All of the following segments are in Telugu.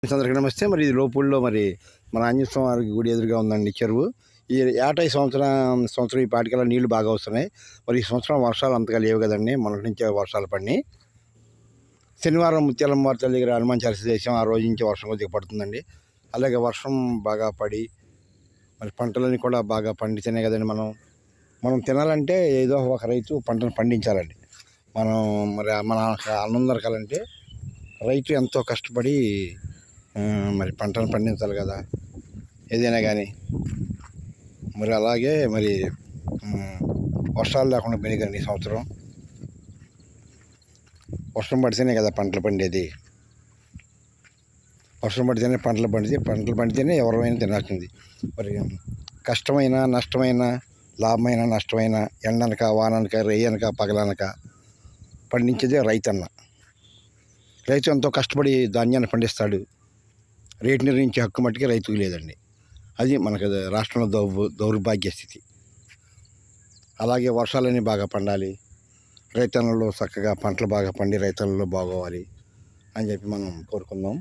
అందరికీ నమస్తే. మరి ఇది లోపుల్లో మరి మన ఆంజనేయ స్వామి గుడి ఎదురుగా ఉందండి చెరువు. ఈ ఏటా ఈ సంవత్సరం ఈ పాటికల్లా నీళ్లు బాగా వస్తున్నాయి. మరి ఈ సంవత్సరం వర్షాలు అంతగా లేవు కదండి, మొన్నటి నుంచే వర్షాలు పడినాయి. శనివారం ముత్యాలమ్మ తల్లి దగ్గర హనుమాన్ చాలీసా చేసాం. ఆ రోజు నుంచి వర్షం కొద్దిగా పడుతుందండి. అలాగే వర్షం బాగా పడి మరి పంటలన్నీ కూడా బాగా పండితేనే కదండి మనం తినాలంటే ఏదో ఒక రైతు పంటను పండించాలండి. మరి మన ఆనందం దొరకాలంటే రైతు ఎంతో కష్టపడి మరి పంటను పండించాలి కదా, ఏదైనా కానీ. మరి అలాగే మరి వర్షాలు లేకుండా పోయినాయి ఈ సంవత్సరం. వర్షం పడితేనే కదా పంటలు పండేది. వర్షం పడితేనే పంటలు పండితేనే ఎవరైనా తినాల్సింది. మరి కష్టమైన నష్టమైన లాభమైన నష్టమైన ఎండనక వాననక రేయనక పగలనక పండించేదే రైతన్న. రైతు ఎంతో కష్టపడి ధాన్యాన్ని పండిస్తాడు. రేటు నిర్ణయించే హక్కు మట్టికి రైతుకు లేదండి. అది మనకు రాష్ట్రంలో దౌర్భాగ్య స్థితి. అలాగే వర్షాలన్నీ బాగా పండాలి, రైతన్నలు చక్కగా పంటలు బాగా పండి రైతన్నలు బాగోవాలి అని చెప్పి మనం కోరుకుందాం.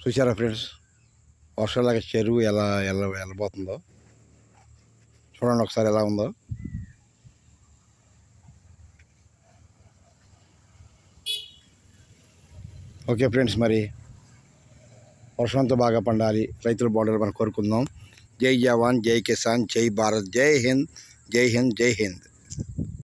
చూసారా ఫ్రెండ్స్, వర్షాలాగా చెరువు ఎలా వెళ్ళబోతుందో చూడండి ఒకసారి ఎలా ఉందో. ఓకే ఫ్రెండ్స్, మరి వర్షంతో బాగా పండాలి, రైతులు బాగుండాలి మనం కోరుకుందాం. జై జవాన్, జై కిసాన్, జై భారత్, జై హింద్, జై హింద్, జై హింద్.